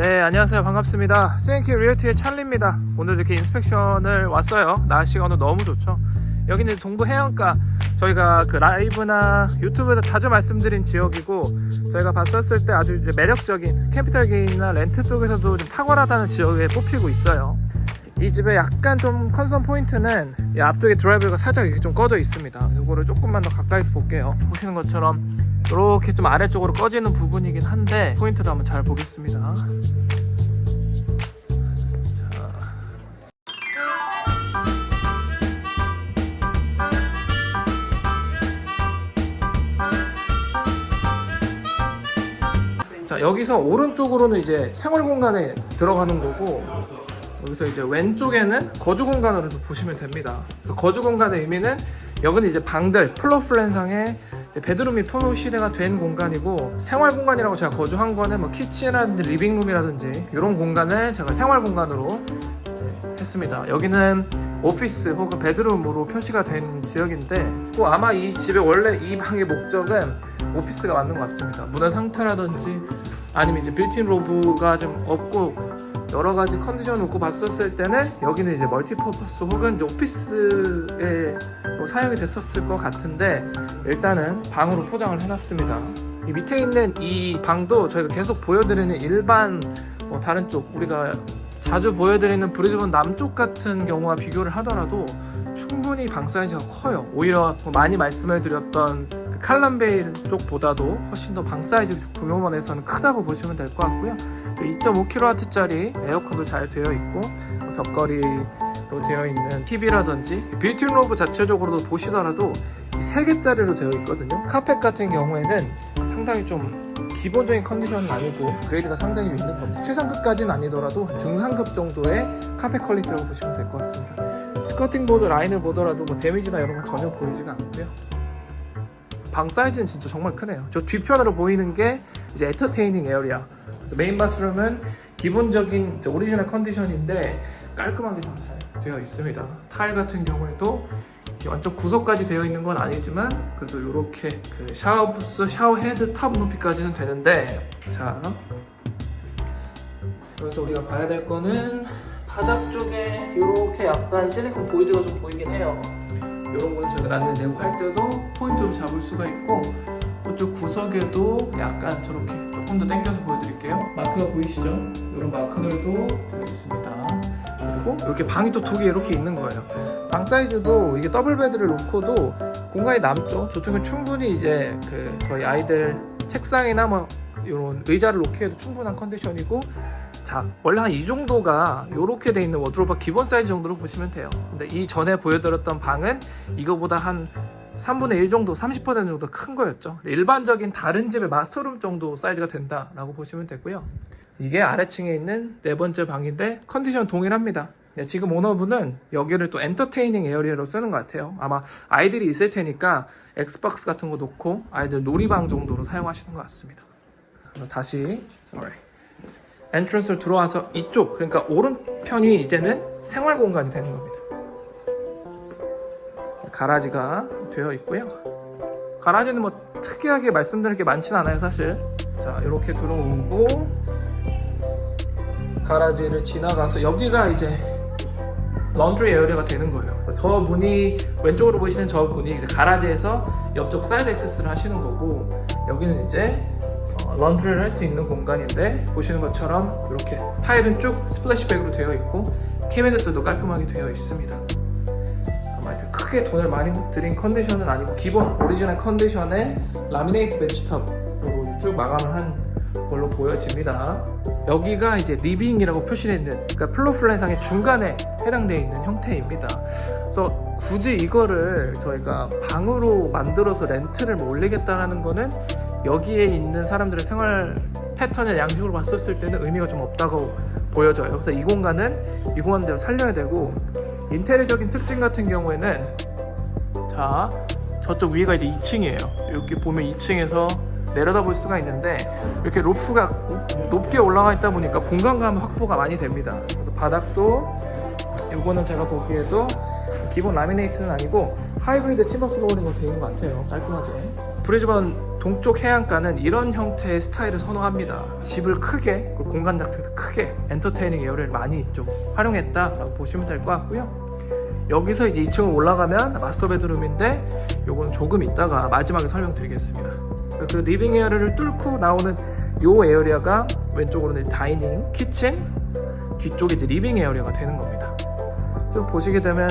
네, 안녕하세요. 반갑습니다. C&K 리얼티의 찰리입니다. 오늘 이렇게 인스펙션을 왔어요. 날씨가 오늘 너무 좋죠. 여기는 동부 해안가, 저희가 그 라이브나 유튜브에서 자주 말씀드린 지역이고, 저희가 봤었을 때 아주 매력적인 캐피탈 게인이나 렌트 쪽에서도 좀 탁월하다는 지역에 뽑히고 있어요. 이 집의 약간 좀 컨선 포인트는 이 앞쪽에 드라이브가 살짝 이렇게 좀 꺼져 있습니다. 이거를 조금만 더 가까이서 볼게요. 보시는 것처럼 이렇게 좀 아래쪽으로 꺼지는 부분이긴 한데 포인트도 한번 잘 보겠습니다. 자, 여기서 오른쪽으로는 이제 생활 공간에 들어가는 거고, 여기서 이제 왼쪽에는 거주 공간으로 보시면 됩니다. 그래서 거주 공간의 의미는 여기는 이제 방들, 플로어 플랜상에 베드룸이 표시가 된 공간이고, 생활 공간이라고 제가 거주한 거는 뭐 키친이라든지 리빙룸이라든지 이런 공간을 제가 생활 공간으로 했습니다. 여기는 오피스 혹은 베드룸으로 표시가 된 지역인데, 또 아마 이 집의 원래 이 방의 목적은 오피스가 맞는 것 같습니다. 문의 상태라든지 아니면 이제 빌트인 로브가 좀 없고 여러 가지 컨디션을 놓고 봤었을 때는 여기는 이제 멀티퍼포스 혹은 이제 오피스에 사용이 됐었을 것 같은데, 일단은 방으로 포장을 해놨습니다. 이 밑에 있는 이 방도 저희가 계속 보여드리는 일반 다른 쪽, 우리가 자주 보여드리는 브리즈번 남쪽 같은 경우와 비교를 하더라도 충분히 방 사이즈가 커요. 오히려 많이 말씀을 드렸던 칼럼베일 쪽보다도 훨씬 더 방 사이즈 규모면에서는 크다고 보시면 될 것 같고요. 2.5kW짜리 에어컨도 잘 되어 있고, 벽걸이로 되어 있는 TV라든지 빌트인 로브 자체적으로도 보시더라도 3개짜리로 되어 있거든요. 카펫 같은 경우에는 상당히 좀 기본적인 컨디션은 아니고 그레이드가 상당히 있는 겁니다. 최상급까지는 아니더라도 중상급 정도의 카펫 퀄리티라고 보시면 될 것 같습니다. 스커팅 보드 라인을 보더라도 뭐 데미지나 이런 건 전혀 보이지가 않고요. 방 사이즈는 진짜 정말 크네요. 저 뒤편으로 보이는 게 이제 엔터테이닝 에어리아. 메인 바스룸은 기본적인 오리지널 컨디션인데 깔끔하게 다 잘 되어 있습니다. 타일 같은 경우에도 완전 구석까지 되어 있는 건 아니지만 그래도 이렇게 그 샤워 부스, 샤워 헤드 탑 높이까지는 되는데, 자, 여기서 우리가 봐야 될 거는 바닥 쪽에 이렇게 약간 실리콘 보이드가 좀 보이긴 해요. 이런 거는 제가 나중에 내고 할 때도 포인트로 잡을 수가 있고, 그쪽 구석에도 약간 저렇게 조금 더 당겨서 보여드릴게요. 마크가 보이시죠? 이런 마크들도 되어 있습니다. 그리고 이렇게 방이 또 2개 이렇게 있는 거예요. 방 사이즈도 이게 더블 베드를 놓고도 공간이 남죠. 저쪽은 충분히 이제 그 저희 아이들 책상이나 뭐 이런 의자를 놓기에도 충분한 컨디션이고, 자, 원래 한 이 정도가 이렇게 돼 있는 워드로브 기본 사이즈 정도로 보시면 돼요. 근데 이 전에 보여드렸던 방은 이거보다 한 3분의 1 정도, 30% 정도 큰 거였죠. 일반적인 다른 집의 마스터룸 정도 사이즈가 된다라고 보시면 되고요. 이게 아래층에 있는 4번째 방인데 컨디션 동일합니다. 지금 오너분은 여기를 또 엔터테이닝 에어리아로 쓰는 것 같아요. 아마 아이들이 있을 테니까 엑스박스 같은 거 놓고 아이들 놀이방 정도로 사용하시는 것 같습니다. 다시 엔트런스로 들어와서 이쪽, 그러니까 오른편이 이제는 생활 공간이 되는 겁니다. 가라지가 되어 있고요. 가라지는 뭐 특이하게 말씀드릴 게 많지는 않아요, 사실. 자, 이렇게 들어오고 가라지를 지나가서 여기가 이제 런드리 에어리아가 되는 거예요. 저 문이, 왼쪽으로 보시는 저 문이 이제 가라지에서 옆쪽 사이드 액세스를 하시는 거고, 여기는 이제 런드리를 할 수 있는 공간인데, 보시는 것처럼 이렇게 타일은 쭉 스플래시백으로 되어 있고 캐비넷들도 깔끔하게 되어 있습니다. 아마 크게 돈을 많이 들인 컨디션은 아니고 기본 오리지널 컨디션의 라미네이트 벤치탑으로 쭉 마감을 한 걸로 보여집니다. 여기가 이제 리빙이라고 표시되어 있는, 그러니까 플로어 플랜상의 중간에 해당되어 있는 형태입니다. 그래서 굳이 이거를 저희가 방으로 만들어서 렌트를 올리겠다라는 거는 여기에 있는 사람들의 생활 패턴을 양식으로 봤었을 때는 의미가 좀 없다고 보여져요. 그래서 이 공간은 이 공간대로 살려야 되고, 인테리어적인 특징 같은 경우에는, 자, 저쪽 위가 이제 2층이에요. 여기 보면 2층에서 내려다 볼 수가 있는데, 이렇게 로프가 높게 올라가 있다 보니까 공간감 확보가 많이 됩니다. 그래서 바닥도 이거는 제가 보기에도 기본 라미네이트는 아니고 하이브리드 팀버 플로어링으로 되어 있는 것 같아요. 깔끔하게. 브리즈번 동쪽 해안가는 이런 형태의 스타일을 선호합니다. 집을 크게, 그리고 공간 자체도 크게 엔터테이닝 에어리어를 많이 좀 활용했다라고 보시면 될 것 같고요. 여기서 이제 2층으로 올라가면 마스터 베드룸인데 요건 조금 이따가 마지막에 설명드리겠습니다. 그 리빙 에어리어를 뚫고 나오는 요 에어리어가 왼쪽으로는 다이닝, 키친, 뒤쪽이 이제 리빙 에어리어가 되는 겁니다. 쭉 보시게 되면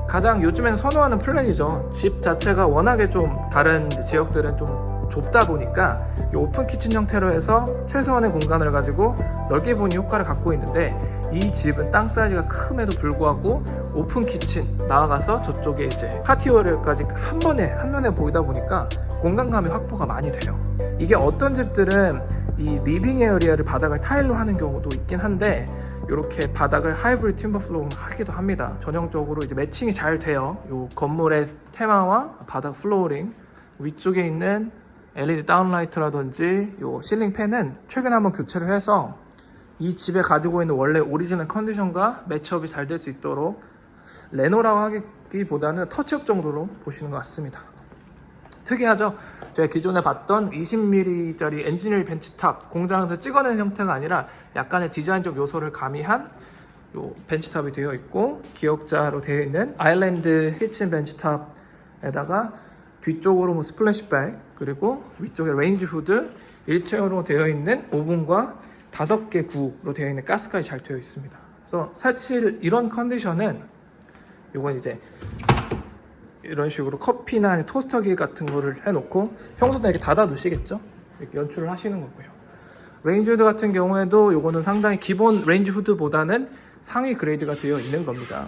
가장 요즘엔 선호하는 플랜이죠. 집 자체가 워낙에 좀 다른 지역들은 좀 좁다 보니까 오픈 키친 형태로 해서 최소한의 공간을 가지고 넓게 보니 효과를 갖고 있는데, 이 집은 땅 사이즈가 큼에도 불구하고 오픈 키친 나아가서 저쪽에 이제 파티오를까지 한 번에 한눈에 보이다 보니까 공간감이 확보가 많이 돼요. 이게 어떤 집들은 이 리빙 에어리어를 바닥을 타일로 하는 경우도 있긴 한데, 이렇게 바닥을 하이브리드 팀버 플로어로 하기도 합니다. 전형적으로 이제 매칭이 잘 돼요. 이 건물의 테마와 바닥 플로어링, 위쪽에 있는 LED 다운라이트라든지 이 실링 팬은 최근에 한번 교체를 해서 이 집에 가지고 있는 원래 오리지널 컨디션과 매치업이 잘 될 수 있도록, 레노라고 하기보다는 터치업 정도로 보시는 것 같습니다. 특이하죠? 제가 기존에 봤던 20mm짜리 엔지니어링 벤치탑, 공장에서 찍어낸 형태가 아니라 약간의 디자인적 요소를 가미한 요 벤치탑이 되어 있고, 기역자로 되어 있는 아일랜드 키친 벤치탑에다가 뒤쪽으로 뭐 스플래시백, 그리고 위쪽에 레인지 후드, 일체형으로 되어 있는 오븐과 5개 구로 되어 있는 가스까지 잘 되어 있습니다. 그래서 사실 이런 컨디션은, 이건 이제 이런 식으로 커피나 토스터기 같은 거를 해놓고 평소에 이렇게 닫아 두시겠죠? 이렇게 연출을 하시는 거고요. 레인지 후드 같은 경우에도 이거는 상당히 기본 레인지 후드보다는 상위 그레이드가 되어 있는 겁니다.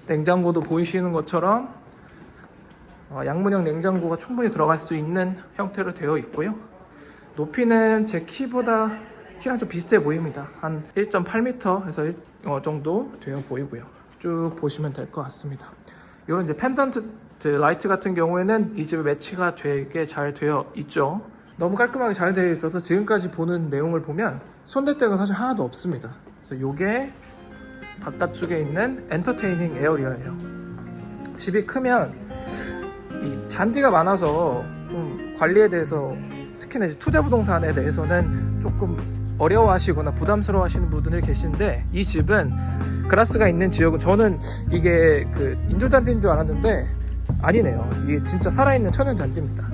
냉장고도 보이시는 것처럼 양문형 냉장고가 충분히 들어갈 수 있는 형태로 되어 있고요. 높이는 제 키랑 좀 비슷해 보입니다. 한 1.8m에서 정도 되어 보이고요. 쭉 보시면 될 것 같습니다. 이런 이제 펜던트 라이트 같은 경우에는 이 집에 매치가 되게 잘 되어 있죠. 너무 깔끔하게 잘 되어 있어서 지금까지 보는 내용을 보면 손댈 데가 사실 하나도 없습니다. 그래서 이게 바깥쪽에 있는 엔터테이닝 에어리어예요. 집이 크면 이 잔디가 많아서 좀 관리에 대해서, 특히나 이제 투자 부동산에 대해서는 조금 어려워하시거나 부담스러워하시는 분들이 계신데, 이 집은 그라스가 있는 지역은, 저는 이게 그 인조 잔디인 줄 알았는데 아니네요. 이게 진짜 살아있는 천연 잔디입니다.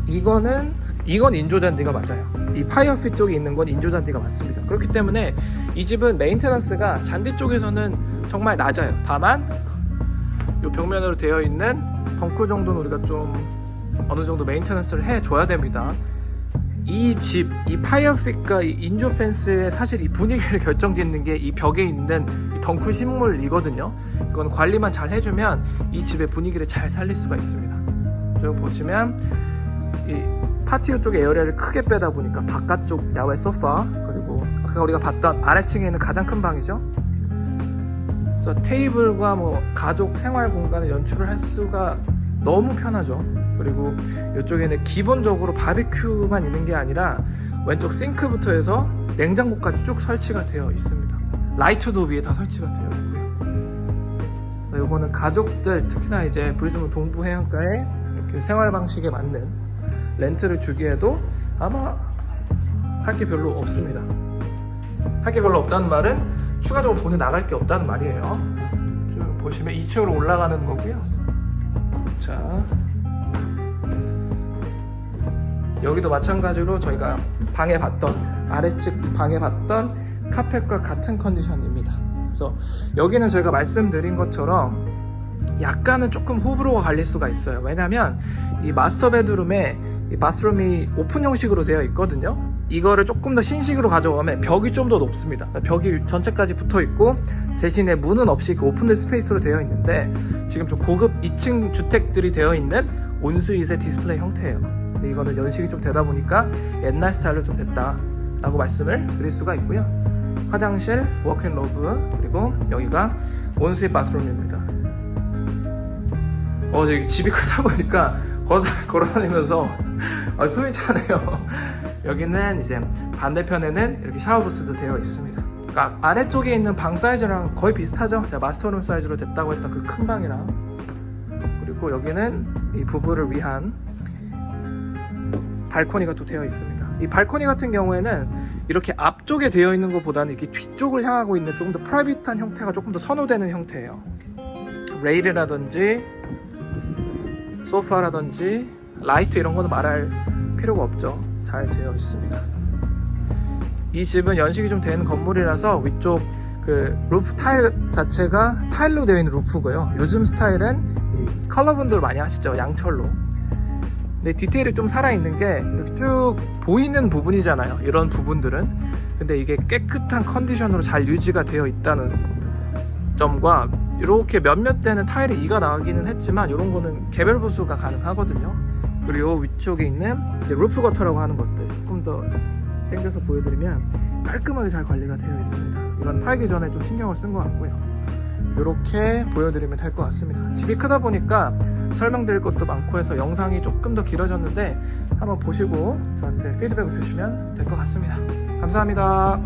이건 인조 잔디가 맞아요. 이 파이어핏 쪽에 있는 건 인조 잔디가 맞습니다. 그렇기 때문에 이 집은 메인테넌스가 잔디 쪽에서는 정말 낮아요. 다만 이 벽면으로 되어 있는 덩크 정도는 우리가 좀 어느 정도 메인테넌스를 해줘야 됩니다. 이 집, 이 파이어핏과 이 인조 펜스의 사실 이 분위기를 결정짓는 게 이 벽에 있는 이 덩크 식물이거든요. 이건 관리만 잘 해주면 이 집의 분위기를 잘 살릴 수가 있습니다. 쭉 보시면 이 파티오 쪽에 에어리어를 크게 빼다 보니까 바깥쪽 야외 소파, 그리고 아까 우리가 봤던 아래층에 있는 가장 큰 방이죠. 그래서 테이블과 뭐 가족 생활 공간을 연출을 할 수가 너무 편하죠. 그리고 이쪽에는 기본적으로 바비큐만 있는 게 아니라 왼쪽 싱크부터 해서 냉장고까지 쭉 설치가 되어 있습니다. 라이트도 위에 다 설치가 되어 있고요. 이거는 가족들, 특히나 이제 브리즈번 동부 해안가에 이렇게 생활 방식에 맞는 렌트를 주기에도 아마 할 게 별로 없습니다. 할 게 별로 없다는 말은 추가적으로 돈이 나갈 게 없다는 말이에요. 쭉 보시면 2층으로 올라가는 거고요. 자, 여기도 마찬가지로 저희가 방에 봤던, 아래측 방에 봤던 카펫과 같은 컨디션입니다. 그래서 여기는 저희가 말씀드린 것처럼 약간은 조금 호불호가 갈릴 수가 있어요. 왜냐면 이 마스터 베드룸에 이 바스룸이 오픈 형식으로 되어 있거든요. 이거를 조금 더 신식으로 가져가면 벽이 좀 더 높습니다. 벽이 전체까지 붙어 있고 대신에 문은 없이 그 오픈된 스페이스로 되어 있는데, 지금 좀 고급 2층 주택들이 되어 있는 온수이의 디스플레이 형태예요. 근데 이거는 연식이 좀 되다 보니까 옛날 스타일로 좀 됐다 라고 말씀을 드릴 수가 있고요. 화장실, 워크인 로브, 그리고 여기가 온수이 바스룸입니다. 여기 집이 크다 보니까 걸어다니면서 숨이 차네요. 여기는 이제 반대편에는 이렇게 샤워부스도 되어 있습니다. 그러니까 아래쪽에 있는 방 사이즈랑 거의 비슷하죠. 제가 마스터룸 사이즈로 됐다고 했던 그 큰 방이랑, 그리고 여기는 이 부부를 위한 발코니가 또 되어 있습니다. 이 발코니 같은 경우에는 이렇게 앞쪽에 되어 있는 것보다는 이렇게 뒤쪽을 향하고 있는 조금 더 프라이빗한 형태가 조금 더 선호되는 형태예요. 레일이라든지 소파라든지 라이트 이런 거는 말할 필요가 없죠. 잘 되어 있습니다. 이 집은 연식이 좀 된 건물이라서 위쪽 그 루프 타일 자체가 타일로 되어 있는 루프고요. 요즘 스타일은 이 컬러분들 많이 하시죠. 양철로. 근데 디테일이 좀 살아있는 게 이렇게 쭉 보이는 부분이잖아요. 이런 부분들은. 근데 이게 깨끗한 컨디션으로 잘 유지가 되어 있다는 점과 이렇게 몇몇 대는 타일에 이가 나가기는 했지만 이런 거는 개별 보수가 가능하거든요. 그리고 위쪽에 있는 이제 루프 거터라고 하는 것들 조금 더 당겨서 보여드리면 깔끔하게 잘 관리가 되어 있습니다. 이건 팔기 전에 좀 신경을 쓴 것 같고요. 이렇게 보여드리면 될 것 같습니다. 집이 크다 보니까 설명드릴 것도 많고 해서 영상이 조금 더 길어졌는데 한번 보시고 저한테 피드백을 주시면 될 것 같습니다. 감사합니다.